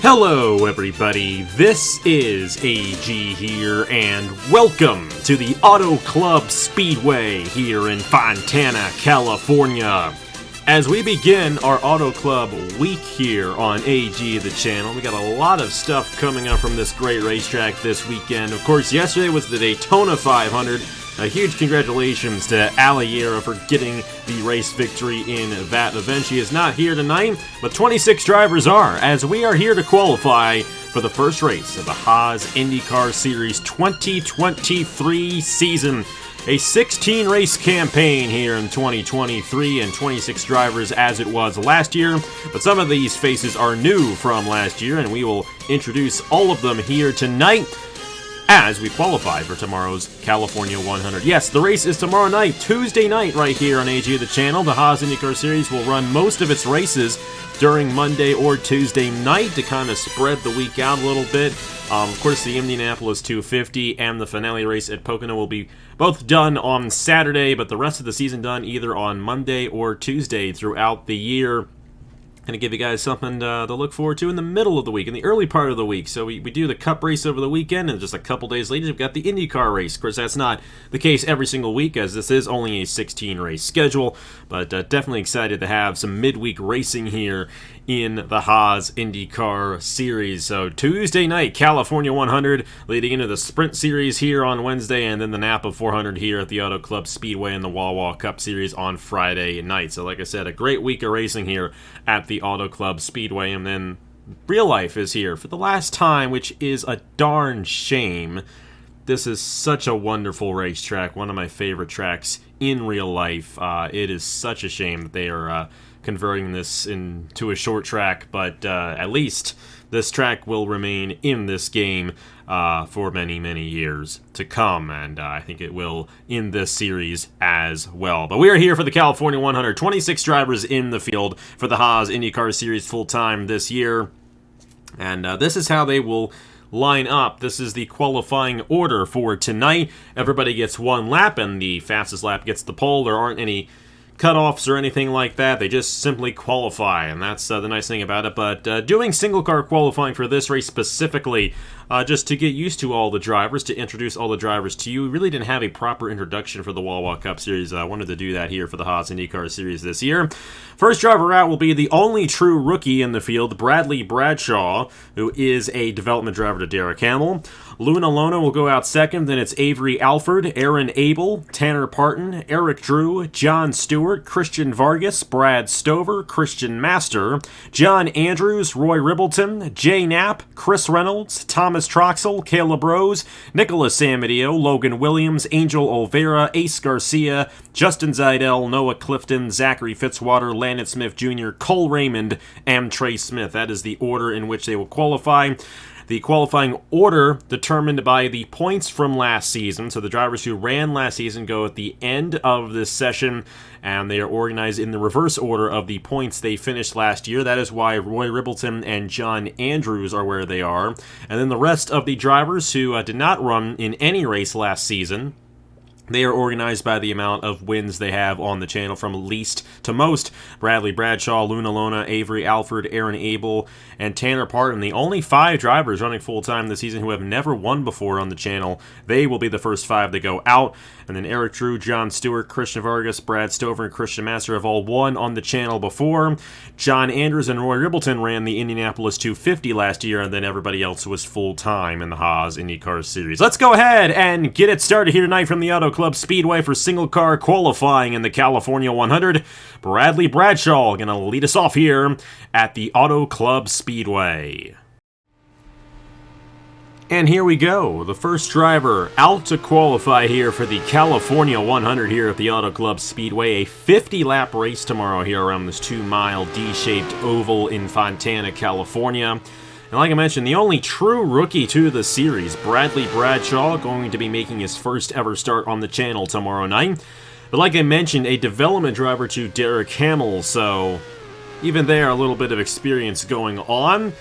Hello everybody, this is AG here, and welcome to the Auto Club Speedway here in Fontana, California. As we begin our Auto Club week here on AG the channel, we got a lot of stuff coming up from this great racetrack this weekend. Of course, yesterday was the Daytona 500. A huge congratulations to Oliveira for getting the race victory in that event. She is not here tonight, but 26 drivers are, as we are here to qualify for the first race of the Haas IndyCar Series 2023 season. A 16-race campaign here in 2023 and 26 drivers as it was last year, but some of these faces are new from last year, and we will introduce all of them here tonight as we qualify for tomorrow's California 100. Yes, the race is tomorrow night, Tuesday night, right here on AG the channel. The Haas IndyCar Series will run most of its races during Monday or Tuesday night to kind of spread the week out a little bit. Of course, the Indianapolis 250 and the finale race at Pocono will be both done on Saturday, but the rest of the season done either on Monday or Tuesday throughout the year. Going to give you guys something to look forward to in the middle of the week, in the early part of the week. So we do the Cup race over the weekend, and just a couple days later, we've got the IndyCar race. Of course, that's not the case every single week, as this is only a 16-race schedule, but definitely excited to have some midweek racing here in the Haas IndyCar Series. So Tuesday night, California 100, leading into the Sprint Series here on Wednesday, and then the Napa 400 here at the Auto Club Speedway and the Wawa Cup Series on Friday night. So like I said, a great week of racing here at the Auto Club Speedway, and then real life is here for the last time, which is a darn shame. This is such a wonderful racetrack, one of my favorite tracks in real life. It is such a shame that they are converting this into a short track, but at least this track will remain in this game for many, many years to come, and I think it will in this series as well. But we are here for the California 100, 26 drivers in the field for the Haas IndyCar Series full-time this year, and this is how they will line up. This is the qualifying order for tonight. Everybody gets one lap, and the fastest lap gets the pole. There aren't any cutoffs or anything like that. They just simply qualify, and that's the nice thing about it. But doing single car qualifying for this race specifically, just to get used to all the drivers, to introduce all the drivers to you. We really didn't have a proper introduction for the Wawa Cup Series. I wanted to do that here for the Haas IndyCar Series this year. First driver out will be the only true rookie in the field, Bradley Bradshaw, who is a development driver to Derek Hamill. Lona will go out second, then it's Avery Alford, Aaron Abel, Tanner Partin, Eric Drew, Jon Stewart, Christian Vargas, Brad Stover, Christian Master, John Andrews, Roy Ribbleton, Jay Knapp, Chris Reynolds, Thomas Troxel, Caleb Rose, Nicolas Samudio, Logan Williams, Angel Olvera, Ace Garcia, Justin Zajdel, Noah Clifton, Zachary Fitzwater, Landon Smith Jr, Cole Raymond, and Trey Smith. That is the order in which they will qualify. The qualifying order determined by the points from last season. So the drivers who ran last season go at the end of this session, and they are organized in the reverse order of the points they finished last year. That is why Roy Ribbleton and John Andrews are where they are. And then the rest of the drivers who did not run in any race last season, they are organized by the amount of wins they have on the channel from least to most. Bradley Bradshaw, Lona, Avery Alford, Aaron Abel, and Tanner Partin. The only 5 drivers running full-time this season who have never won before on the channel. They will be the first 5 to go out. And then Eric Drew, Jon Stewart, Christian Vargas, Brad Stover, and Christian Master have all won on the channel before. John Andrews and Roy Ribbleton ran the Indianapolis 250 last year, and then everybody else was full-time in the Haas IndyCar Series. Let's go ahead and get it started here tonight from the Auto Club Speedway for single car qualifying in the California 100. Bradley Bradshaw going to lead us off here at the Auto Club Speedway. And here we go, the first driver out to qualify here for the California 100 here at the Auto Club Speedway. A 50-lap race tomorrow here around this 2-mile D-shaped oval in Fontana, California. And like I mentioned, the only true rookie to the series, Bradley Bradshaw, going to be making his first ever start on the channel tomorrow night. But like I mentioned, a development driver to Derek Hamill, so even there, a little bit of experience going on.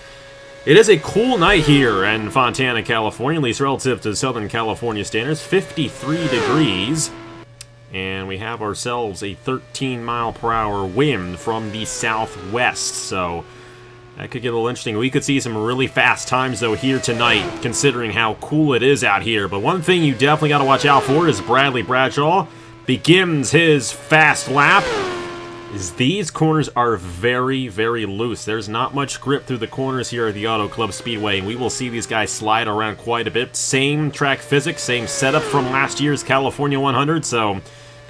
It is a cool night here in Fontana, California, at least relative to Southern California standards. 53 degrees. And we have ourselves a 13-mile-per-hour wind from the southwest. So That could get a little interesting. We could see some really fast times, though, here tonight, considering how cool it is out here. But one thing you definitely got to watch out for is Bradshaw begins his fast lap. These corners are very, very loose. There's not much grip through the corners here at the Auto Club Speedway, and we will see these guys slide around quite a bit. Same track physics, same setup from last year's California 100, so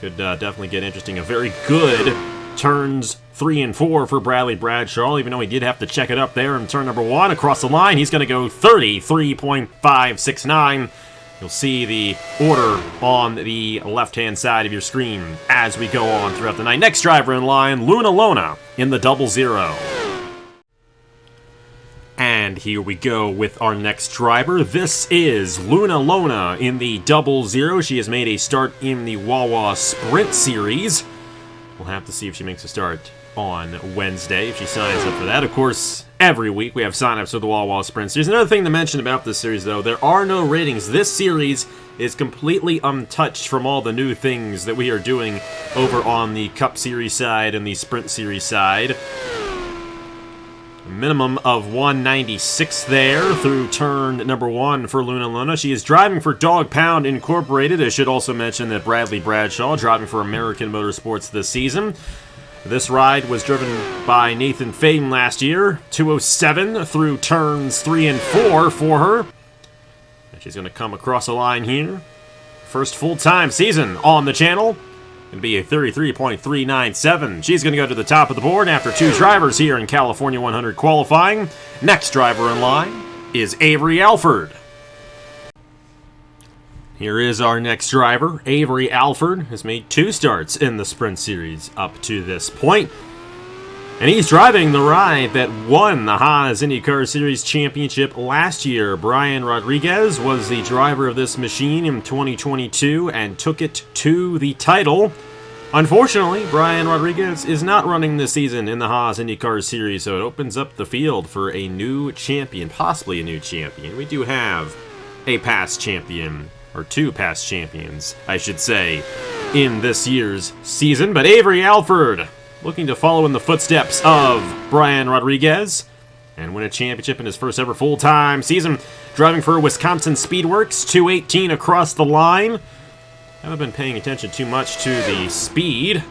could definitely get interesting. A very good turns 3 and 4 for Bradshaw, even though he did have to check it up there in turn number 1. Across the line, he's going to go 33.569. You'll see the order on the left-hand side of your screen as we go on throughout the night. Next driver in line, Lona in the 00. And here we go with our next driver. This is Lona in the 00. She has made a start in the Wawa Sprint Series. We'll have to see if she makes a start on Wednesday, if she signs up for that. Of course, every week we have signups for the Wawa Sprint Series. Another thing to mention about this series, though, there are no ratings. This series is completely untouched from all the new things that we are doing over on the Cup Series side and the Sprint Series side. A minimum of 196 there through turn number 1 for Lona. She is driving for Dog Pound Incorporated. I should also mention that Bradshaw driving for American Motorsports this season. This ride was driven by Nathan Faden last year. 207 through turns 3 and 4 for her. And she's going to come across the line here. First full-time season on the channel. Going to be a 33.397. She's going to go to the top of the board after 2 drivers here in California 100 qualifying. Next driver in line is Avery Alford. Here is our next driver. Avery Alford has made 2 starts in the Sprint Series up to this point. And he's driving the ride that won the Haas IndyCar Series Championship last year. Brian Rodriguez was the driver of this machine in 2022 and took it to the title. Unfortunately, Brian Rodriguez is not running this season in the Haas IndyCar Series, so it opens up the field for a new champion, possibly a new champion. We do have a past champion, or 2 past champions, I should say, in this year's season. But Avery Alford looking to follow in the footsteps of Brian Rodriguez and win a championship in his first ever full-time season, driving for Wisconsin Speedworks. 218 across the line. Haven't been paying attention too much to the speed,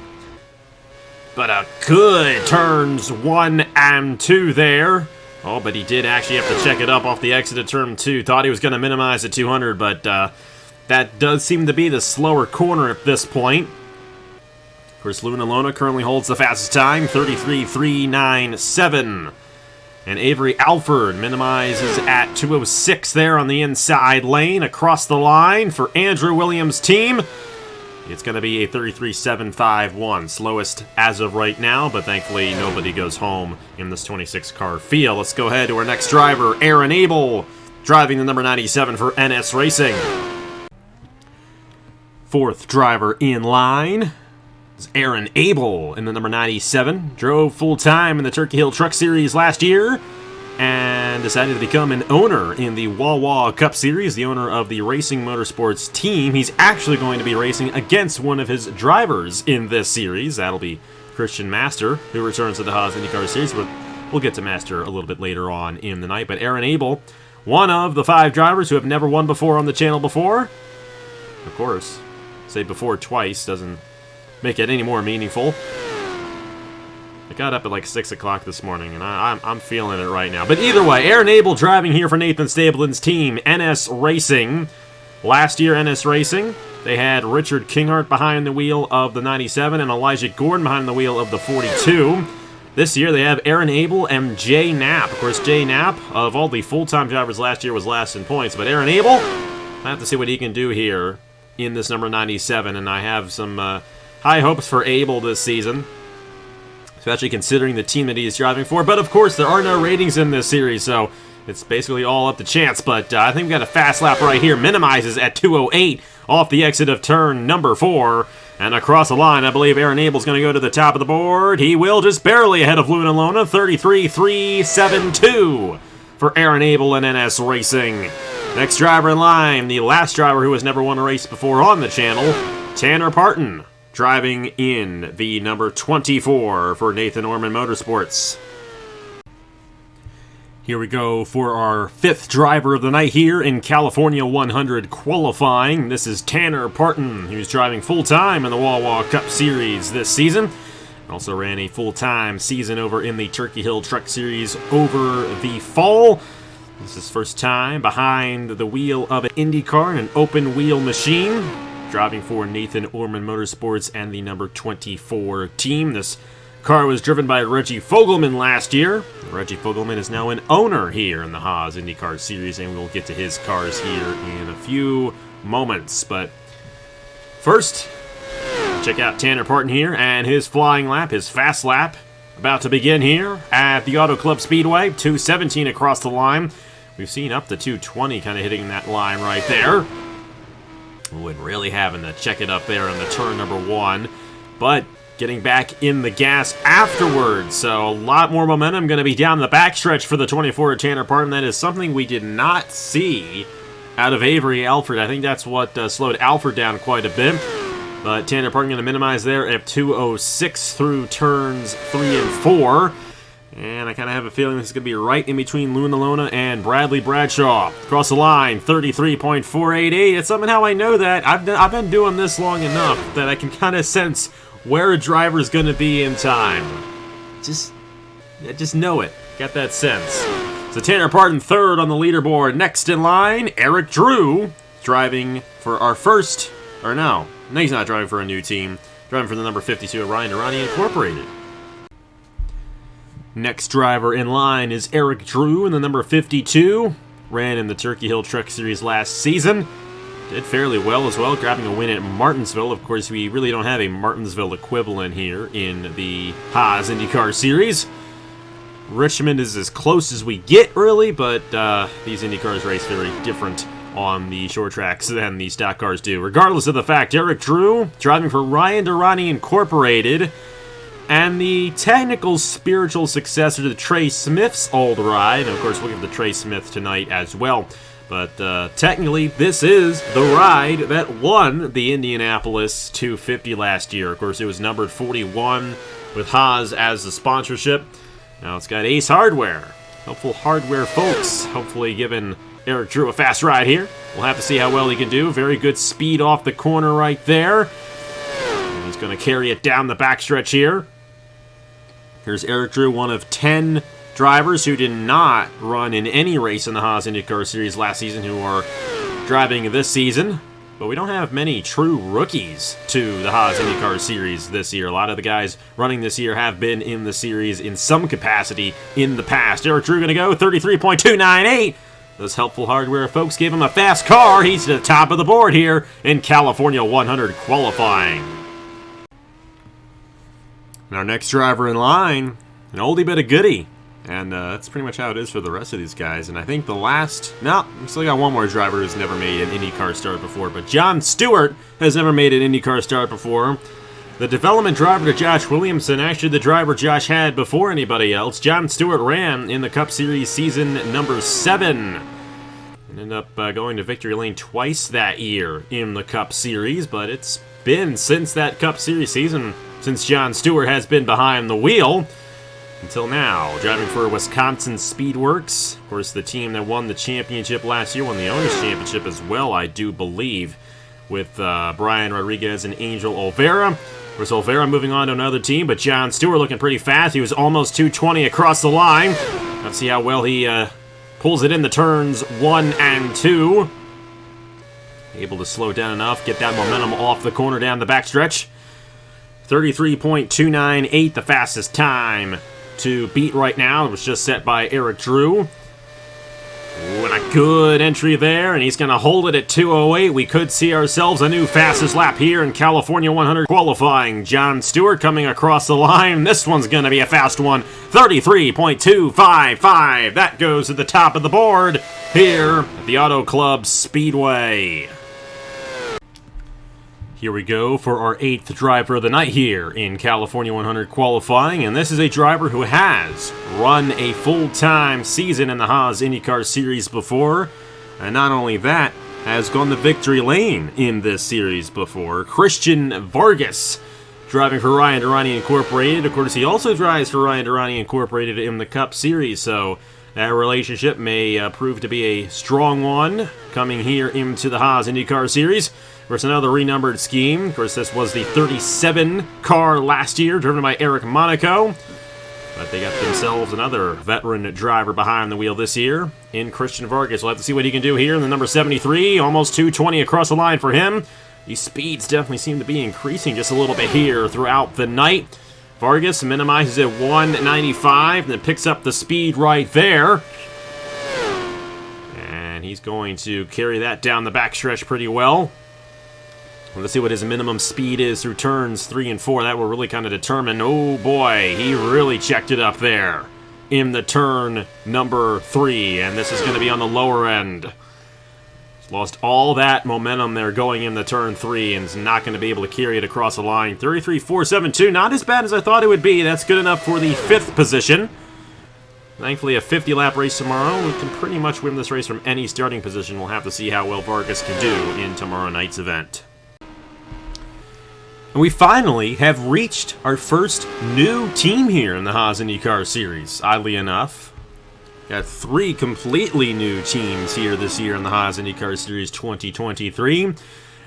but a good turns 1 and 2 there. Oh, but he did actually have to check it up off the exit of turn 2. Thought he was going to minimize at 200, but that does seem to be the slower corner at this point. Of course, Lona currently holds the fastest time, 33.397. And Avery Alford minimizes at 206 there on the inside lane. Across the line for Andrew Williams' team, it's going to be a 33.751. Slowest as of right now, but thankfully nobody goes home in this 26-car field. Let's go ahead to our next driver, Aaron Abel, driving the number 97 for NS Racing. 4th driver in line is Aaron Abel in the number 97. Drove full-time in the Turkey Hill Truck Series last year and decided to become an owner in the Wawa Cup Series, the owner of the Racing Motorsports team. He's actually going to be racing against one of his drivers in this series. That'll be Christian Master, who returns to the Haas IndyCar Series, but we'll get to Master a little bit later on in the night. But Aaron Abel, one of the 5 drivers who have never won before on the channel before. Of course, say before twice doesn't make it any more meaningful. I got up at like 6 o'clock this morning, and I'm feeling it right now. But either way, Aaron Abel driving here for Nathan Stablin's team, NS Racing. Last year, NS Racing, they had Richard Kinghart behind the wheel of the 97 and Elijah Gordon behind the wheel of the 42. This year, they have Aaron Abel and Jay Knapp. Of course, Jay Knapp, of all the full-time drivers last year, was last in points. But Aaron Abel, I have to see what he can do here in this number 97, and I have some high hopes for Abel this season, especially considering the team that he is driving for. But of course, there are no ratings in this series, so it's basically all up to chance. But I think we got a fast lap right here. Minimizes at 208 off the exit of turn number 4. And across the line, I believe Aaron Abel's going to go to the top of the board. He will, just barely ahead of Lona. 33.372 for Aaron Abel and NS Racing. Next driver in line, the last driver who has never won a race before on the channel, Tanner Partin, driving in the number 24 for Nathan Orman Motorsports. Here we go for our 5th driver of the night here in California 100 qualifying. This is Tanner Partin, who's driving full-time in the Wawa Cup Series this season. Also ran a full-time season over in the Turkey Hill Truck Series over the fall. This is his first time behind the wheel of an IndyCar in an open-wheel machine, driving for Nathan Orman Motorsports and the number 24 team. This car was driven by Reggie Fogelman last year. Reggie Fogelman is now an owner here in the Haas IndyCar Series, and we'll get to his cars here in a few moments. But first, check out Tanner Partin here and his flying lap, his fast lap, about to begin here at the Auto Club Speedway. 2:17 across the line. We've seen up to 2:20 kind of hitting that line right there. Would really having to check it up there on the turn number 1. But getting back in the gas afterwards, so a lot more momentum going to be down the backstretch for the 24 Tanner Partin. That is something we did not see out of Avery Alford. I think that's what slowed Alford down quite a bit. But Tanner Partin going to minimize there at 2:06 through turns 3 and 4. And I kind of have a feeling this is going to be right in between Lona and Bradley Bradshaw. Across the line, 33.488. It's somehow I know that. I've been doing this long enough that I can kind of sense where a driver's going to be in time. Just know it. Got that sense. So Tanner Partin third on the leaderboard. Next in line, Eric Drew, driving for our first, or no, he's not driving for a new team. Driving for the number 52 at Ryan Durrani Incorporated. Next driver in line is Eric Drew in the number 52. Ran in the Turkey Hill Truck Series last season. Did fairly well as well, grabbing a win at Martinsville. Of course, we really don't have a Martinsville equivalent here in the Haas IndyCar Series. Richmond is as close as we get, really, but these IndyCars race very different on the short tracks than the stock cars do. Regardless of the fact, Eric Drew, driving for Ryan Durrani Incorporated, and the technical spiritual successor to Trey Smith's old ride. And of course, we'll get the Trey Smith tonight as well. But technically, this is the ride that won the Indianapolis 250 last year. Of course, it was numbered 41 with Haas as the sponsorship. Now it's got Ace Hardware. Helpful hardware folks. Hopefully giving Eric Drew a fast ride here. We'll have to see how well he can do. Very good speed off the corner right there. And he's going to carry it down the backstretch here. Here's Eric Drew, one of 10 drivers who did not run in any race in the Haas IndyCar Series last season who are driving this season. But we don't have many true rookies to the Haas IndyCar Series this year. A lot of the guys running this year have been in the series in some capacity in the past. Eric Drew going to go 33.298. Those helpful hardware folks gave him a fast car. He's to the top of the board here in California 100 qualifying. And our next driver in line, an oldie but a goodie. And that's pretty much how it is for the rest of these guys. And I think the last... No, we still got one more driver who's never made an IndyCar start before. But Jon Stewart has never made an IndyCar start before. The development driver to Josh Williamson, actually the driver Josh had before anybody else. Jon Stewart ran in the Cup Series season number 7. And ended up going to victory lane twice that year in the Cup Series. But it's been since that Cup Series season since Jon Stewart has been behind the wheel. Until now, driving for Wisconsin Speedworks. Of course, the team that won the championship last year, won the Owners' Championship as well, I do believe, with Brian Rodriguez and Angel Olvera. Of course, Olvera moving on to another team, but Jon Stewart looking pretty fast. He was almost 220 across the line. Let's see how well he pulls it in the turns 1 and 2. Able to slow down enough, get that momentum off the corner down the backstretch. 33.298, the fastest time to beat right now. It was just set by Eric Drew. Ooh, and a good entry there, and he's going to hold it at 2:08. We could see ourselves a new fastest lap here in California 100 qualifying. Jon Stewart coming across the line. This one's going to be a fast one. 33.255. That goes to the top of the board here at the Auto Club Speedway. Here we go for our 8th driver of the night here in California 100 qualifying, and this is a driver who has run a full-time season in the Haas IndyCar Series before, and not only that, has gone the victory lane in this series before. Christian Vargas, driving for Ryan Durrani Incorporated. Of course, he also drives for Ryan Durrani Incorporated in the Cup Series, so That relationship may prove to be a strong one coming here into the Haas IndyCar Series. Of course, another renumbered scheme. Of course, this was the 37 car last year, driven by Eric Monaco. But they got themselves another veteran driver behind the wheel this year in Christian Vargas. We'll have to see what he can do here in the number 73. Almost 220 across the line for him. These speeds definitely seem to be increasing just a little bit here throughout the night. Vargas minimizes at 195 and then picks up the speed right there. And he's going to carry that down the backstretch pretty well. Let's see what his minimum speed is through turns 3 and 4. That will really kind of determine. Oh boy, he really checked it up there in the turn number 3. And this is going to be on the lower end. He's lost all that momentum there going into turn 3 and is not going to be able to carry it across the line. 33.472, not as bad as I thought it would be. That's good enough for the 5th position. Thankfully, a 50-lap race tomorrow. We can pretty much win this race from any starting position. We'll have to see how well Vargas can do in tomorrow night's event. And we finally have reached our first new team here in the Haas IndyCar Series, oddly enough. Got 3 completely new teams here this year in the Haas IndyCar Series 2023.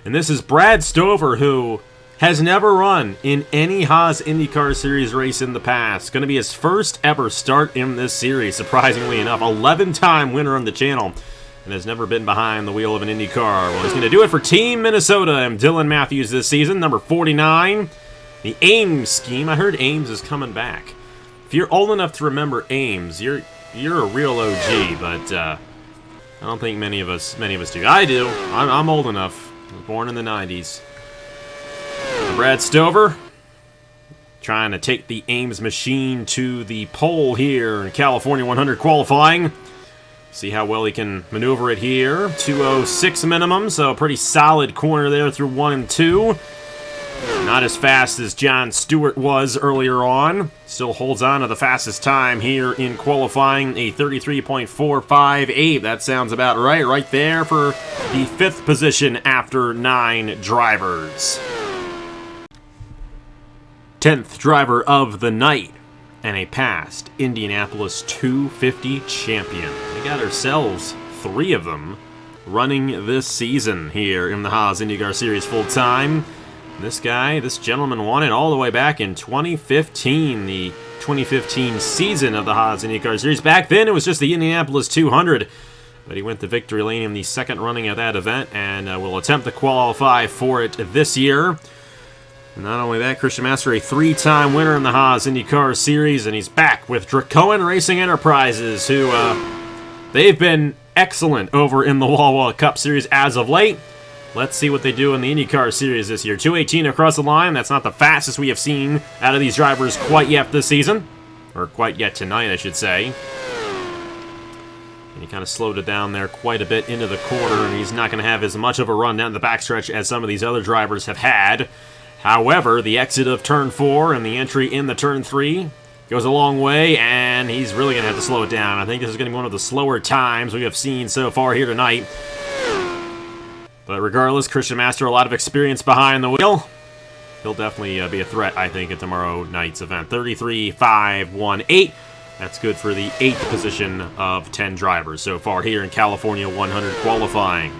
And this is Brad Stover, who has never run in any Haas IndyCar Series race in the past. Going to be his first ever start in this series, surprisingly enough. 11-time winner on the channel. And has never been behind the wheel of an IndyCar. Well, he's going to do it for Team Minnesota and Dylan Matthews this season, number 49. The Ames scheme. I heard Ames is coming back. If you're old enough to remember Ames, you're a real OG, but I don't think many of us do. I do. I'm old enough. I was born in the 90s. Brad Stover trying to take the Ames machine to the pole here in California 100 qualifying. See how well he can maneuver it here. 206 minimum, so a pretty solid corner there through 1 and 2. Not as fast as Jon Stewart was earlier on. Still holds on to the fastest time here in qualifying, a 33.458. That sounds about right there for the 5th position after 9 drivers. 10th driver of the night. And a past Indianapolis 250 champion. We got ourselves 3 of them running this season here in the Haas IndyCar Series full-time. This gentleman won it all the way back in 2015, the 2015 season of the Haas IndyCar Series. Back then, it was just the Indianapolis 200, but he went to victory lane in the 2nd running of that event and will attempt to qualify for it this year. Not only that, Christian Master, a 3-time winner in the Haas IndyCar Series, and he's back with Dracoan Racing Enterprises, who they've been excellent over in the Wawa Cup Series as of late. Let's see what they do in the IndyCar Series this year. 218 across the line. That's not the fastest we have seen out of these drivers quite yet this season. Or quite yet tonight, I should say. And he kind of slowed it down there quite a bit into the corner, and he's not going to have as much of a run down the backstretch as some of these other drivers have had. However, the exit of turn 4 and the entry in the turn 3 goes a long way, and he's really going to have to slow it down. I think this is going to be one of the slower times we have seen so far here tonight. But regardless, Christian Master, a lot of experience behind the wheel. He'll definitely be a threat, I think, at tomorrow night's event. 33.518. That's good for the 8th position of 10 drivers so far here in California 100 qualifying.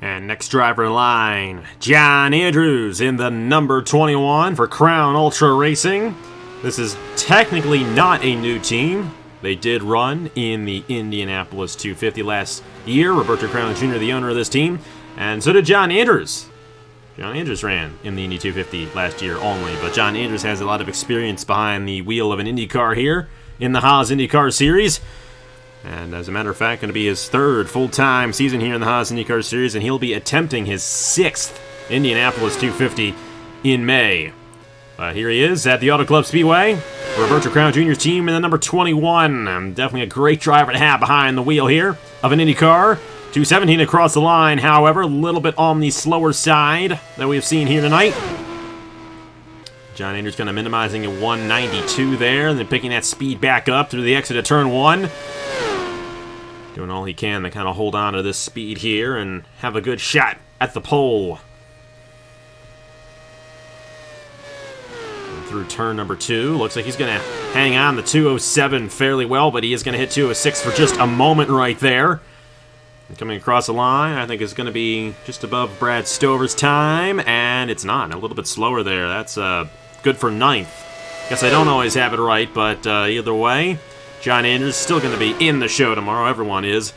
And next driver in line, John Andrews in the number 21 for Crown Ultra Racing. This is technically not a new team. They did run in the Indianapolis 250 last year. Roberto Crown Jr., the owner of this team. And so did John Andrews. John Andrews ran in the Indy 250 last year only. But John Andrews has a lot of experience behind the wheel of an IndyCar here in the Haas IndyCar Series. And as a matter of fact, going to be his 3rd full-time season here in the Haas IndyCar Series, and he'll be attempting his 6th Indianapolis 250 in May. Here he is at the Auto Club Speedway. Roberto Crown Jr.'s team in the number 21. Definitely a great driver to have behind the wheel here of an IndyCar. 217 across the line, however, a little bit on the slower side that we've seen here tonight. John Andrews kind of minimizing at 192 there, and then picking that speed back up through the exit of turn 1. Doing all he can to kind of hold on to this speed here and have a good shot at the pole. through turn number 2. Looks like he's going to hang on the 207 fairly well, but he is going to hit 206 for just a moment right there. And coming across the line, I think it's going to be just above Brad Stover's time, and it's not. A little bit slower there. That's good for 9th. Guess I don't always have it right, but either way, John Andrews is still going to be in the show tomorrow. Everyone is.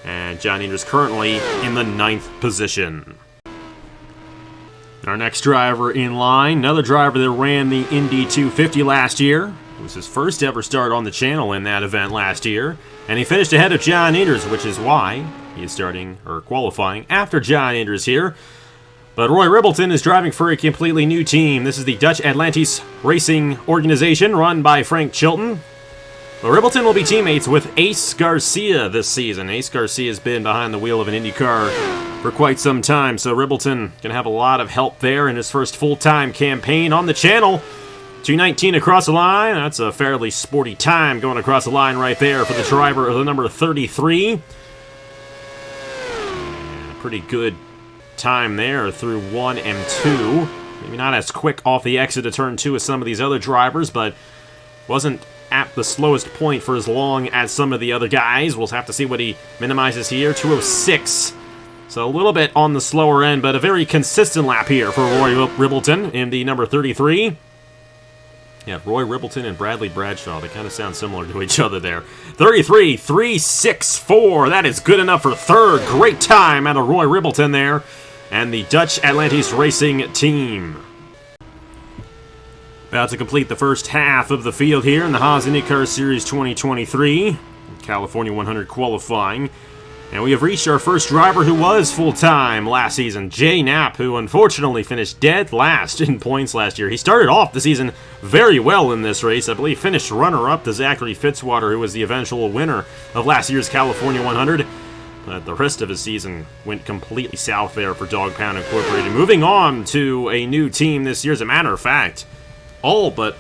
And John Andrews currently in the 9th position. Our next driver in line, another driver that ran the Indy 250 last year. It was his first ever start on the channel in that event last year. And he finished ahead of John Andrews, which is why he is starting, or qualifying, after John Andrews here. But Roy Ribbleton is driving for a completely new team. This is the Dutch Atlantis Racing Organization, run by Frank Chilton. But Ribbleton will be teammates with Ace Garcia this season. Ace Garcia has been behind the wheel of an IndyCar for quite some time, so Ribbleton going to have a lot of help there in his first full-time campaign on the channel. 2:19 across the line. That's a fairly sporty time going across the line right there for the driver of the number 33. And pretty good time there through 1 and 2. Maybe not as quick off the exit of turn 2 as some of these other drivers, but wasn't at the slowest point for as long as some of the other guys. We'll have to see what he minimizes here. 2:06. So a little bit on the slower end, but a very consistent lap here for Roy Ribbleton in the number 33. Yeah, Roy Ribbleton and Bradley Bradshaw. They kind of sound similar to each other there. 33.364. That is good enough for 3rd. Great time out of Roy Ribbleton there. And the Dutch Atlantis Racing team. About to complete the first half of the field here in the Haas IndyCar Series 2023. California 100 qualifying. And we have reached our first driver who was full-time last season, Jay Knapp, who unfortunately finished dead last in points last year. He started off the season very well in this race. I believe finished runner-up to Zachary Fitzwater, who was the eventual winner of last year's California 100. But the rest of his season went completely south there for Dog Pound Incorporated. Moving on to a new team this year. As a matter of fact, all but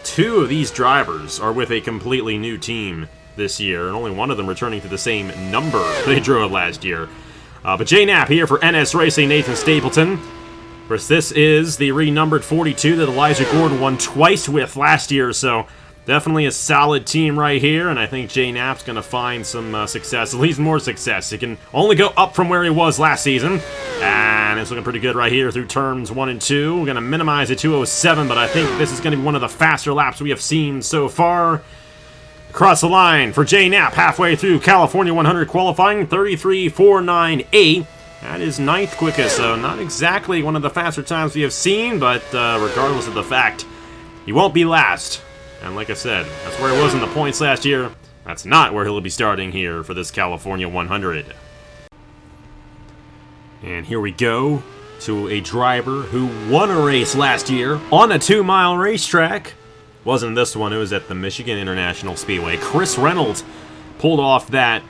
2 of these drivers are with a completely new team this year, and only one of them returning to the same number they drove last year. But Jay Knapp here for NS Racing, Nathan Stapleton. Of course, this is the renumbered 42 that Elijah Gordon won twice with last year, so definitely a solid team right here, and I think Jay Knapp's going to find some success, at least more success. He can only go up from where he was last season, and it's looking pretty good right here through turns 1 and 2. We're going to minimize it to 207, but I think this is going to be one of the faster laps we have seen so far. Across the line for Jay Knapp, halfway through California 100 qualifying, 33.498. That is 9th quickest, so not exactly one of the faster times we have seen, but regardless of the fact, he won't be last. And like I said, that's where he was in the points last year. That's not where he'll be starting here for this California 100. And here we go to a driver who won a race last year on a 2-mile racetrack. Wasn't this one, it was at the Michigan International Speedway. Chris Reynolds pulled off that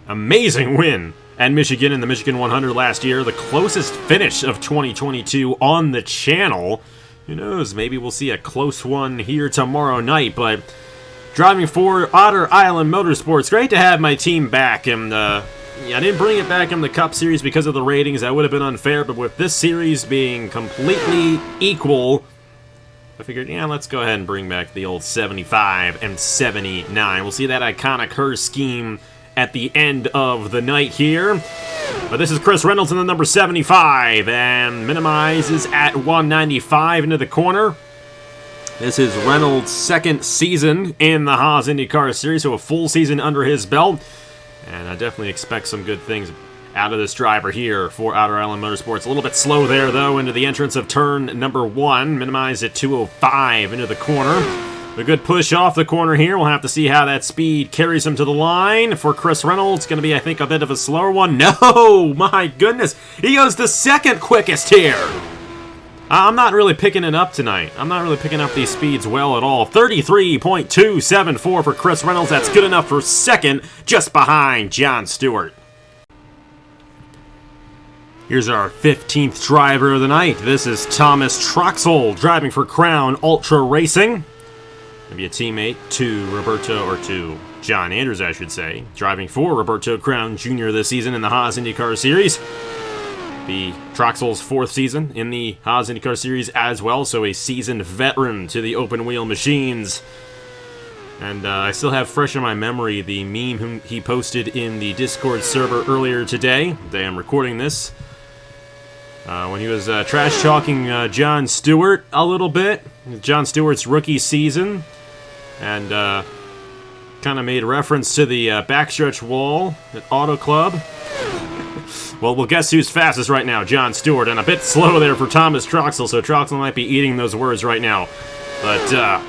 amazing win at Michigan in the Michigan 100 last year. The closest finish of 2022 on the channel. Who knows, maybe we'll see a close one here tomorrow night, but driving for Otter Island Motorsports. Great to have my team back, and I didn't bring it back in the Cup Series because of the ratings. That would have been unfair, but with this series being completely equal, I figured, yeah, let's go ahead and bring back the old 75 and 79. We'll see that iconic Hers scheme at the end of the night here. But this is Chris Reynolds in the number 75, and minimizes at 195 into the corner. This is Reynolds' 2nd season in the Haas IndyCar Series, so a full season under his belt. And I definitely expect some good things out of this driver here for Outer Island Motorsports. A little bit slow there, though, into the entrance of turn number 1. Minimized at 205 into the corner. A good push off the corner here. We'll have to see how that speed carries him to the line. For Chris Reynolds, going to be, I think, a bit of a slower one. No! My goodness! He goes the 2nd quickest here! I'm not really picking it up tonight. I'm not really picking up these speeds well at all. 33.274 for Chris Reynolds. That's good enough for 2nd, just behind Jon Stewart. Here's our 15th driver of the night. This is Thomas Troxel, driving for Crown Ultra Racing. Maybe a teammate to John Andrews, I should say. Driving for Roberto Crown Jr. this season in the Haas IndyCar Series. Be Troxell's 4th season in the Haas IndyCar Series as well, so a seasoned veteran to the open wheel machines. And I still have fresh in my memory the meme he posted in the Discord server earlier today, the day I'm recording this, when he was trash-talking Jon Stewart a little bit, Jon Stewart's rookie season, and kind of made reference to the backstretch wall at Auto Club. Well, guess who's fastest right now? Jon Stewart, and a bit slow there for Thomas Troxell, so Troxell might be eating those words right now. But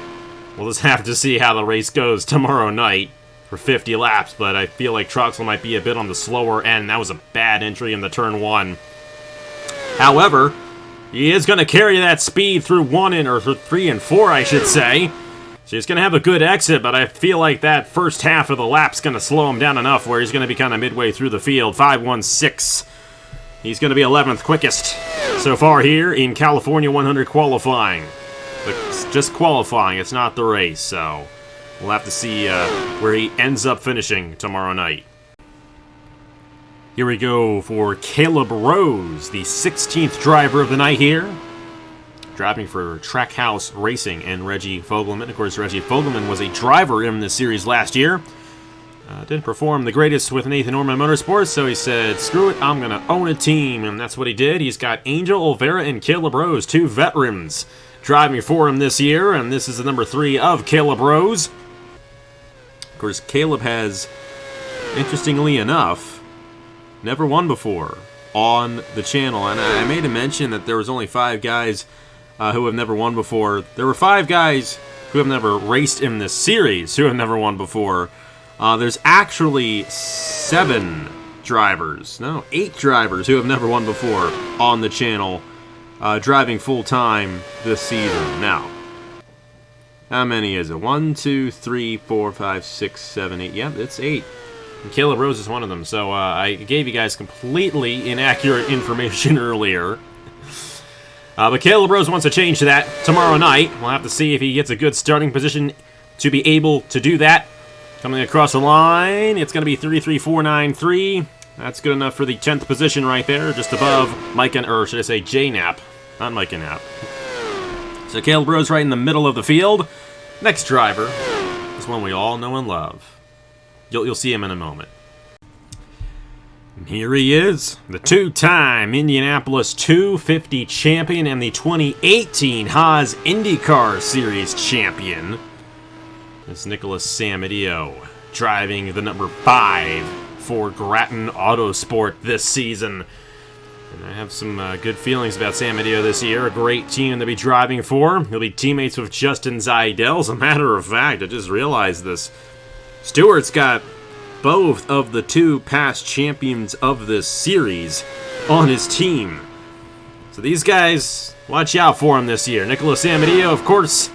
we'll just have to see how the race goes tomorrow night for 50 laps, but I feel like Troxell might be a bit on the slower end. That was a bad entry in the turn 1. However, he is going to carry that speed through 3 and 4, I should say. So he's going to have a good exit, but I feel like that first half of the lap's going to slow him down enough where he's going to be kind of midway through the field. 5:16. He's going to be 11th quickest so far here in California 100 qualifying. But it's just qualifying, it's not the race, so we'll have to see where he ends up finishing tomorrow night. Here we go for Caleb Rose, the 16th driver of the night here. Driving for Trackhouse Racing and Reggie Fogelman. Of course, Reggie Fogelman was a driver in this series last year. Didn't perform the greatest with Nathan Norman Motorsports, so he said, screw it, I'm going to own a team. And that's what he did. He's got Angel Olvera and Caleb Rose, 2 veterans, driving for him this year. And this is the number 3 of Caleb Rose. Of course, Caleb has, interestingly enough, never won before on the channel. And I made a mention that there was only 5 guys who have never won before. There were 5 guys who have never raced in this series who have never won before. There's actually 8 drivers who have never won before on the channel, driving full-time this season. Now, how many is it? 1, 2, 3, 4, 5, 6, 7, 8. Yeah, it's 8. And Caleb Rose is one of them. So I gave you guys completely inaccurate information earlier. But Caleb Rose wants to change to that tomorrow night. We'll have to see if he gets a good starting position to be able to do that. Coming across the line, it's going to be 33493. That's good enough for the 10th position right there, just above Micah, or should I say J-Knapp, not Micah Knapp. So Caleb Rose right in the middle of the field. Next driver is one we all know and love. You'll see him in a moment. And here he is, the 2-time Indianapolis 250 champion and the 2018 Haas IndyCar Series champion. It's Nicolas Samudio, driving the number 5 for Grattan Autosport this season. And I have some good feelings about Samudio this year. A great team to be driving for. He'll be teammates with Justin Zajdel. As a matter of fact, I just realized this. Stewart's got both of the 2 past champions of this series on his team. So these guys, watch out for him this year. Nicolas Samudio, of course,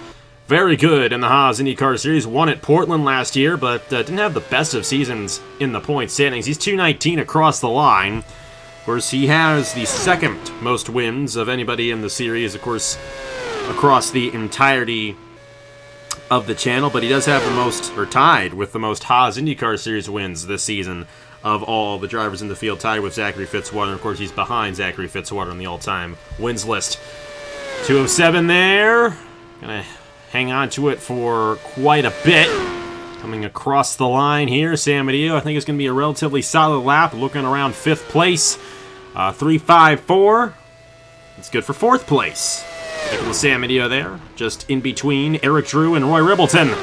very good in the Haas IndyCar Series. Won at Portland last year, but didn't have the best of seasons in the point standings. He's 219 across the line. Of course, he has the 2nd most wins of anybody in the series, of course, across the entirety of the channel, but he does have the most, or tied with the most Haas IndyCar Series wins this season of all the drivers in the field, tied with Zachary Fitzwater. Of course, he's behind Zachary Fitzwater on the all-time wins list. 207 there. Gonna hang on to it for quite a bit. Coming across the line here, Samudio, I think it's going to be a relatively solid lap, looking around 5th place. 354. That's good for 4th place. Nicolas Samudio there, just in between Eric Drew and Roy Ribbleton.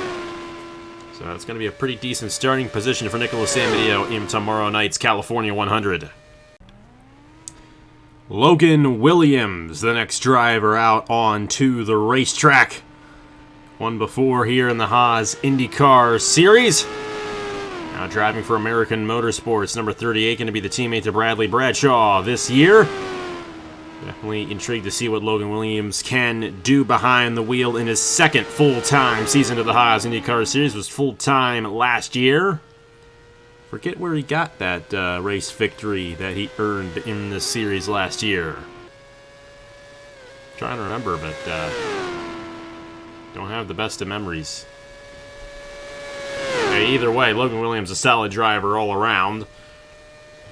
So that's going to be a pretty decent starting position for Nicolas Samudio in tomorrow night's California 100. Logan Williams, the next driver out onto the racetrack. Won before here in the Haas IndyCar Series. Now driving for American Motorsports, number 38, going to be the teammate to Bradley Bradshaw this year. Definitely intrigued to see what Logan Williams can do behind the wheel in his 2nd full-time season of the Haas IndyCar Series. Was full-time last year. Forget where he got that race victory that he earned in the series last year. Trying to remember, but don't have the best of memories. Hey, either way, Logan Williams a solid driver all around.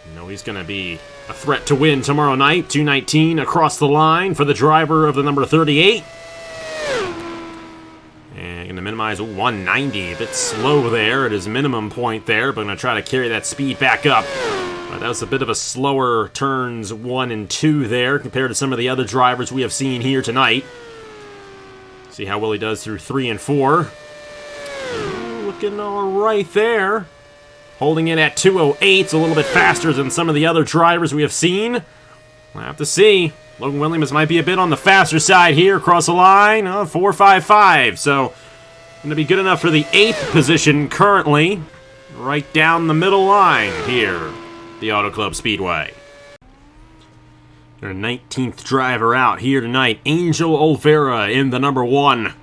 You know he's going to be a threat to win tomorrow night. 219 across the line for the driver of the number 38. And going to minimize 190. A bit slow there at his minimum point there, but going to try to carry that speed back up. But that was a bit of a slower turns 1 and 2 there compared to some of the other drivers we have seen here tonight. See how well he does through 3 and 4. Looking all right there. Holding it at 2:08, a little bit faster than some of the other drivers we have seen. We'll have to see. Logan Williams might be a bit on the faster side here across the line. 4.55, so going to be good enough for the 8th position currently. Right down the middle line here, the Auto Club Speedway. Our 19th driver out here tonight, Angel Olvera in the number 1. It's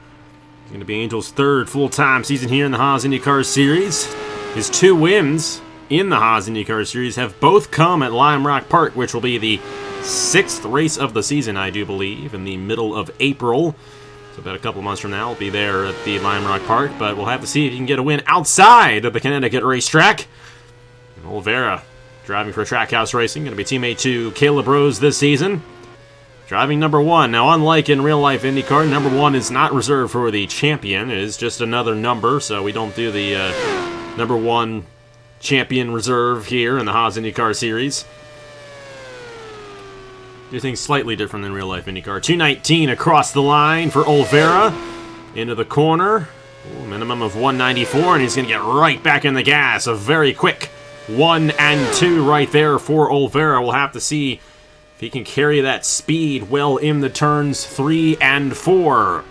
going to be Angel's 3rd full-time season here in the Haas IndyCar Series. His 2 wins in the Haas IndyCar Series have both come at Lime Rock Park, which will be the 6th race of the season, I do believe, in the middle of April. So about a couple months from now, we'll be there at the Lime Rock Park, but we'll have to see if he can get a win outside of the Connecticut racetrack. And Olvera, driving for Trackhouse Racing, going to be teammate to Caleb Rose this season. Driving number 1. Now, unlike in real-life IndyCar, number 1 is not reserved for the champion. It is just another number, so we don't do the number 1 champion reserve here in the Haas IndyCar Series. Do things slightly different than real-life IndyCar. 219 across the line for Olvera. Into the corner. Minimum of 194, and he's going to get right back in the gas. A very quick 1 and 2 right there for Olvera. We'll have to see if he can carry that speed well in the turns 3 and 4.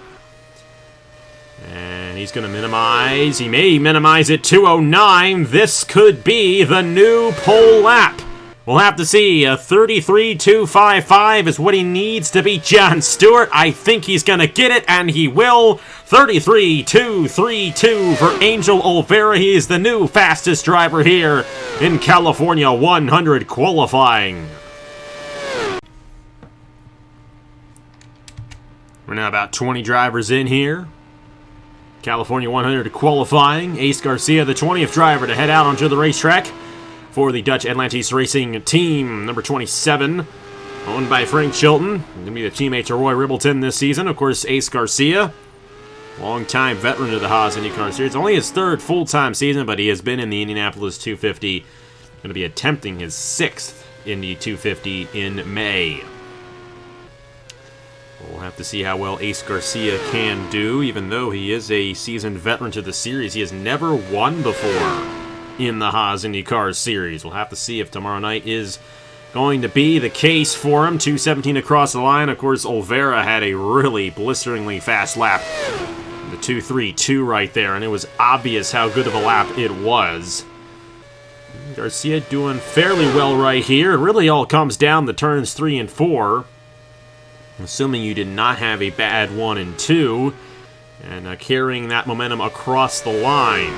And he's going to minimize. He may minimize it 209. This could be the new pole lap. We'll have to see. A 33.255 is what he needs to beat Jon Stewart. I think he's going to get it, and he will. 33.232 for Angel Olvera. He is the new fastest driver here in California 100 qualifying. We're now about 20 drivers in here. California 100 qualifying. Ace Garcia, the 20th driver to head out onto the racetrack for the Dutch Atlantis Racing Team, number 27, owned by Frank Chilton. Going to be the teammate to Roy Ribbleton this season. Of course, Ace Garcia, long-time veteran of the Haas IndyCar Series. Only his 3rd full-time season, but he has been in the Indianapolis 250. Going to be attempting his 6th Indy 250 in May. We'll have to see how well Ace Garcia can do. Even though he is a seasoned veteran to the series, he has never won before in the Haas IndyCar Series. We'll have to see if tomorrow night is going to be the case for him. 217 across the line. Of course, Olvera had a really blisteringly fast lap. The 232 right there, and it was obvious how good of a lap it was. Garcia doing fairly well right here. It really all comes down to turns 3 and 4. Assuming you did not have a bad 1 and 2. And carrying that momentum across the line.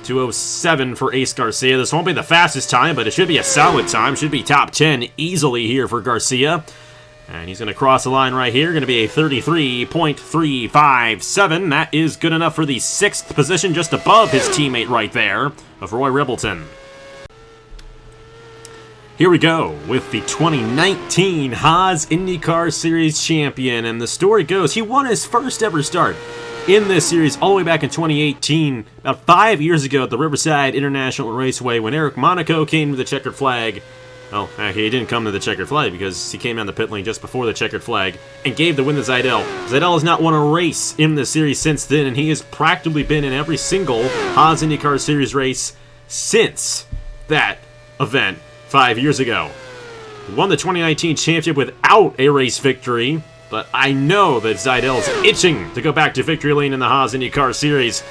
2:07 for Ace Garcia. This won't be the fastest time, but it should be a solid time. Should be top 10 easily here for Garcia. And he's going to cross the line right here. Going to be a 33.357. That is good enough for the 6th position, just above his teammate right there of Roy Ribbleton. Here we go with the 2019 Haas IndyCar Series champion. And the story goes, he won his first ever start in this series all the way back in 2018, about 5 years ago at the Riverside International Raceway when Eric Monaco came to the checkered flag. Well, actually, he didn't come to the checkered flag because he came down the pit lane just before the checkered flag and gave the win to Zajdel. Zajdel has not won a race in the series since then, and he has practically been in every single Haas IndyCar Series race since that event 5 years ago. He won the 2019 championship without a race victory, but I know that Zajdel is itching to go back to victory lane in the Haas IndyCar Series.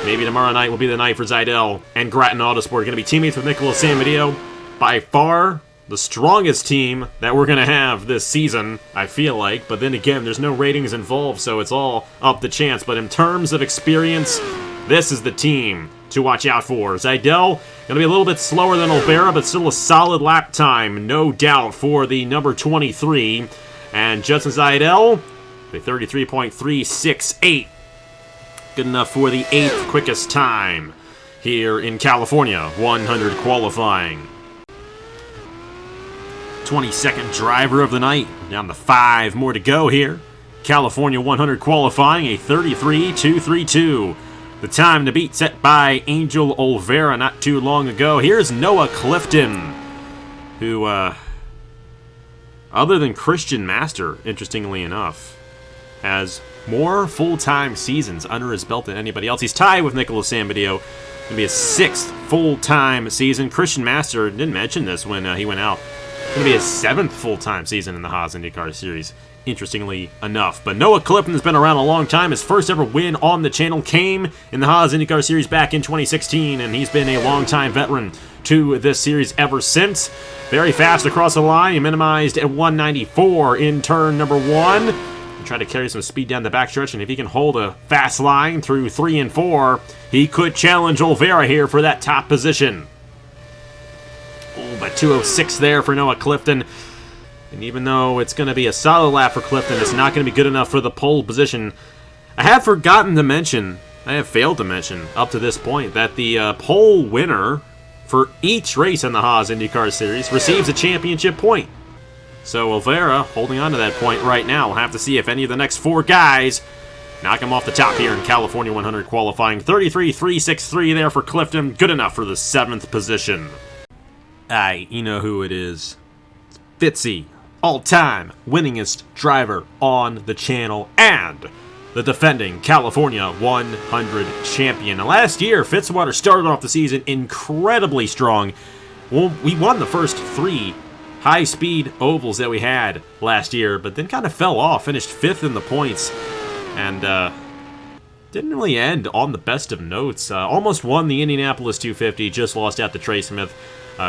Maybe tomorrow night will be the night for Zajdel and Grattan Autosport. Going to be teammates with Nicolas Samudio. By far the strongest team that we're going to have this season, I feel like. But then again, there's no ratings involved, so it's all up to chance. But in terms of experience, this is the team to watch out for. Zajdel going to be a little bit slower than Olvera, but still a solid lap time, no doubt, for the number 23. And Judson Zajdel, a 33.368. Good enough for the 8th quickest time here in California 100 qualifying. 22nd driver of the night. Down to 5 more to go here. California 100 qualifying, a 33.232. The time to beat set by Angel Olvera not too long ago. Here's Noah Clifton, who, other than Christian Master, interestingly enough, has more full-time seasons under his belt than anybody else. He's tied with Nicolas Samudio. Going to be his 6th full-time season. Christian Master didn't mention this when he went out. Going to be his 7th full-time season in the Haas IndyCar Series, interestingly enough. But Noah Clifton has been around a long time. His first ever win on the channel came in the Haas IndyCar Series back in 2016, and he's been a long-time veteran to this series ever since. Very fast across the line. He minimized at 194 in turn number 1. Try to carry some speed down the backstretch, and if he can hold a fast line through 3 and 4, he could challenge Olvera here for that top position. Oh, but 206 there for Noah Clifton. And even though it's going to be a solid lap for Clifton, it's not going to be good enough for the pole position. I have failed to mention up to this point that the pole winner for each race in the Haas IndyCar Series receives a championship point. So Olvera holding on to that point right now. We'll have to see if any of the next 4 guys knock him off the top here in California 100 qualifying. 33.363 there for Clifton. Good enough for the 7th position. You know who it is. It's Fitzy, all-time winningest driver on the channel and the defending California 100 champion. Now, last year, Fitzwater started off the season incredibly strong. Well, we won the first 3 high-speed ovals that we had last year, but then kind of fell off, finished 5th in the points, and didn't really end on the best of notes. Almost won the Indianapolis 250, just lost out to Trey Smith.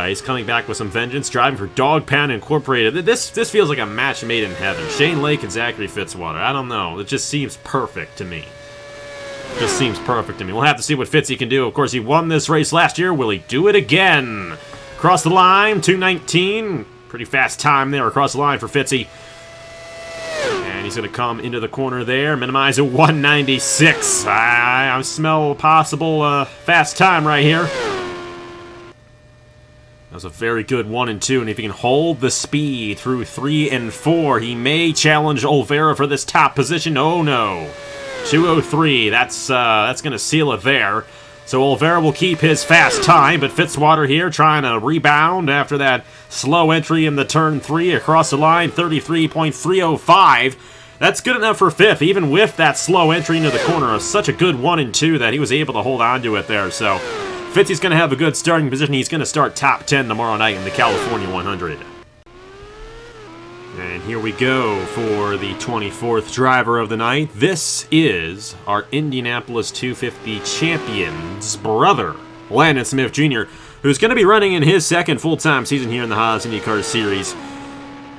He's coming back with some vengeance, driving for Dog Pound Incorporated. This feels like a match made in heaven. Shane Lake and Zachary Fitzwater. I don't know. It just seems perfect to me. We'll have to see what Fitzy can do. Of course, he won this race last year. Will he do it again? Across the line, 219. Pretty fast time there across the line for Fitzy. And he's going to come into the corner there. Minimize at 196. I smell a possible fast time right here. That was a very good 1 and 2. And if he can hold the speed through 3 and 4, he may challenge Olvera for this top position. Oh, no. 203. That's going to seal it there. So Olvera will keep his fast time, but Fitzwater here trying to rebound after that slow entry in the turn 3 across the line, 33.305. That's good enough for 5th, even with that slow entry into the corner. Such a good 1 and 2 that he was able to hold on to it there. So Fitzy's going to have a good starting position. He's going to start top 10 tomorrow night in the California 100. And here we go for the 24th driver of the night. This is our Indianapolis 250 champion's brother, Landon Smith Jr., who's going to be running in his 2nd full-time season here in the Haas IndyCar Series.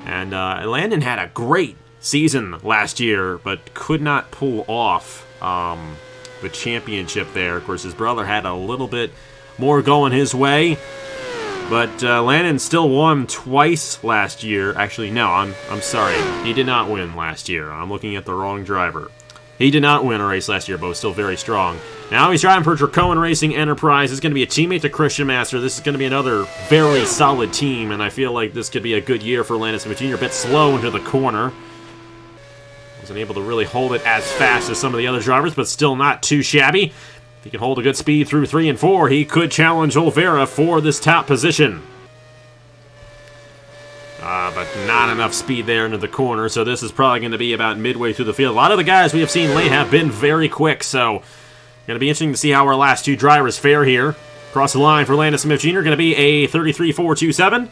And Landon had a great season last year, but could not pull off the championship there. Of course, his brother had a little bit more going his way. But Landon still won twice last year. Actually, no, I'm sorry. He did not win last year. I'm looking at the wrong driver. He did not win a race last year, but was still very strong. Now he's driving for Dracoan Racing Enterprise. He's going to be a teammate to Christian Master. This is going to be another very solid team, and I feel like this could be a good year for Landon Smith Jr. A bit slow into the corner. Wasn't able to really hold it as fast as some of the other drivers, but still not too shabby. If he can hold a good speed through 3 and 4, he could challenge Olvera for this top position. But not enough speed there into the corner, so this is probably going to be about midway through the field. A lot of the guys we have seen late have been very quick, so going to be interesting to see how our last 2 drivers fare here. Across the line for Landon Smith Jr. going to be a 33.427.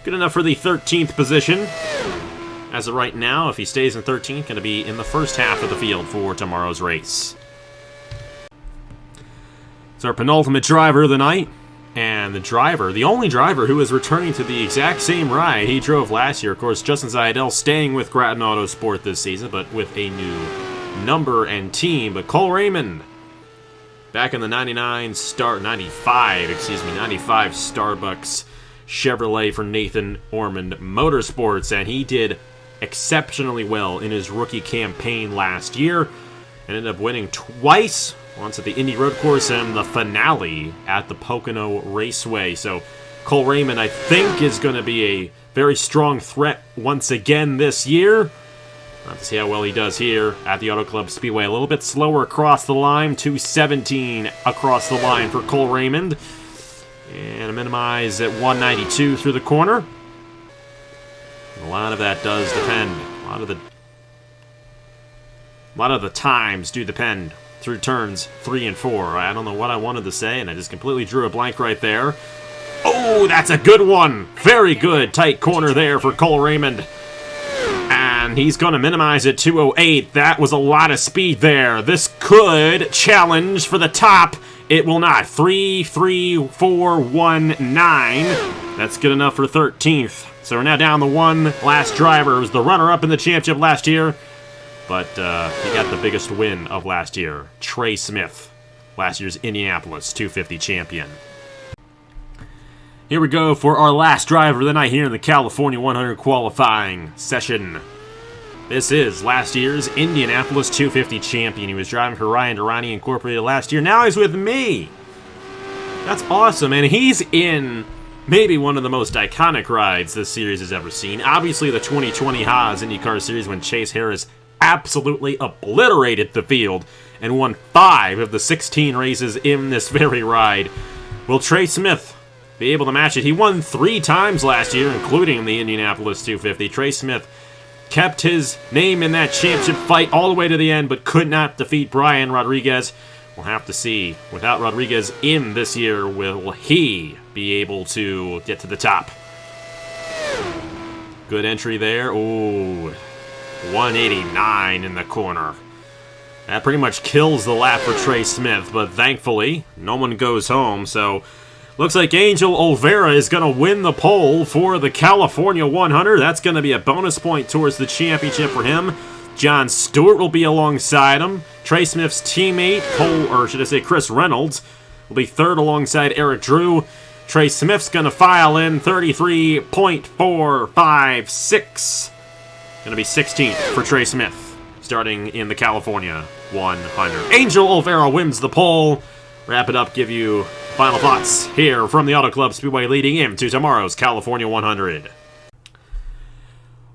Good enough for the 13th position. As of right now, if he stays in 13th, going to be in the first half of the field for tomorrow's race. It's our penultimate driver of the night, and the only driver who is returning to the exact same ride he drove last year. Of course, Justin Zajdel staying with Grattan Autosport this season, but with a new number and team. But Cole Raymond, back in the 95 Starbucks Chevrolet for Nathan Ormond Motorsports, and he did exceptionally well in his rookie campaign last year, and ended up winning twice. Once at the Indy Road Course and the finale at the Pocono Raceway. So Cole Raymond, I think, is going to be a very strong threat once again this year. We'll have to see how well he does here at the Auto Club Speedway. A little bit slower across the line, 217 across the line for Cole Raymond. And a minimize at 192 through the corner. A lot of that does depend. A lot of the times do depend through turns 3 and 4. I don't know what I wanted to say, and I just completely drew a blank right there. Oh, that's a good one. Very good. Tight corner there for Cole Raymond. And he's going to minimize at 208. That was a lot of speed there. This could challenge for the top. It will not. 3-3-4-1-9. That's good enough for 13th. So we're now down to one last driver. It was the runner-up in the championship last year. But he got the biggest win of last year. Trey Smith, last year's Indianapolis 250 champion. Here we go for our last driver of the night here in the California 100 qualifying session. This is last year's Indianapolis 250 champion. He was driving for Ryan Durrani Incorporated last year. Now he's with me. That's awesome, and he's in maybe one of the most iconic rides this series has ever seen. Obviously the 2020 Haas IndyCar Series when Chase Harris absolutely obliterated the field and won 5 of the 16 races in this very ride. Will Trey Smith be able to match it? He won 3 times last year, including the Indianapolis 250. Trey Smith kept his name in that championship fight all the way to the end, but could not defeat Brian Rodriguez. We'll have to see. Without Rodriguez in this year, will he be able to get to the top? Good entry there. Ooh, 189 in the corner. That pretty much kills the lap for Trey Smith, but thankfully, no one goes home, so looks like Angel Olvera is going to win the pole for the California 100. That's going to be a bonus point towards the championship for him. Jon Stewart will be alongside him. Trey Smith's teammate, Chris Reynolds, will be third alongside Eric Drew. Trey Smith's going to file in 33.456. Going to be 16th for Trey Smith, starting in the California 100. Angel Olvera wins the pole. Wrap it up, give you final thoughts here from the Auto Club Speedway leading into tomorrow's California 100.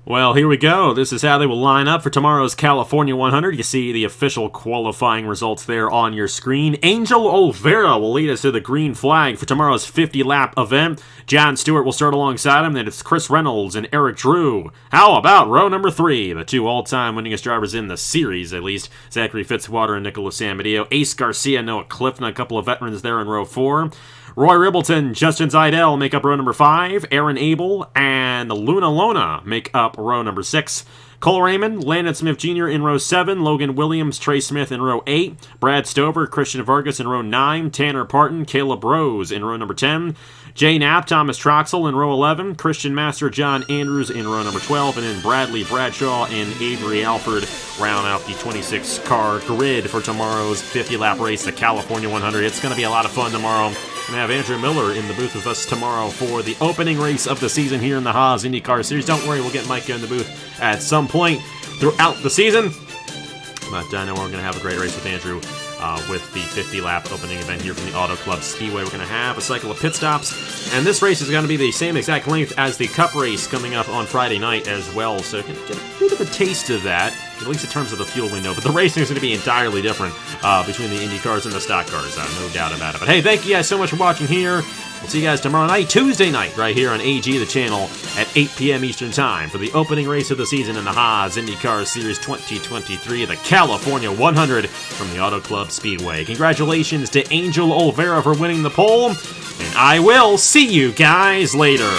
Well, here we go. This is how they will line up for tomorrow's California 100. You see the official qualifying results there on your screen. Angel Olvera will lead us to the green flag for tomorrow's 50-lap event. Jon Stewart will start alongside him. Then it's Chris Reynolds and Eric Drew. How about row number 3? The 2 all-time winningest drivers in the series, at least. Zachary Fitzwater and Nicolas Samudio. Ace Garcia, Noah Clifton, a couple of veterans there in row 4. Roy Ribbleton, Justin Zajdel make up row number 5. Aaron Abel and Lona make up row number 6. Cole Raymond, Landon Smith Jr. in row 7. Logan Williams, Trey Smith in row 8. Brad Stover, Christian Vargas in row 9. Tanner Partin, Caleb Rose in row number 10. Knapp, Thomas Troxel in row 11. Christian Master, John Andrews in row number 12. And then Bradley Bradshaw and Avery Alford round out the 26-car grid for tomorrow's 50-lap race, the California 100. It's going to be a lot of fun tomorrow. We're going to have Andrew Miller in the booth with us tomorrow for the opening race of the season here in the Haas IndyCar Series. Don't worry, we'll get Micah in the booth at some point throughout the season. But I know we're going to have a great race with Andrew with the 50-lap opening event here from the Auto Club Speedway. We're going to have a cycle of pit stops, and this race is going to be the same exact length as the Cup race coming up on Friday night as well, so you can get a bit of a taste of that, at least in terms of the fuel window. But the racing is going to be entirely different between the Indy cars and the stock cars, no doubt about it. But hey, thank you guys so much for watching here. We'll see you guys tomorrow night, Tuesday night, right here on AG, the channel, at 8 p.m. Eastern Time for the opening race of the season in the Haas IndyCar Series 2023, the California 100 from the Auto Club Speedway. Congratulations to Angel Olvera for winning the pole, and I will see you guys later.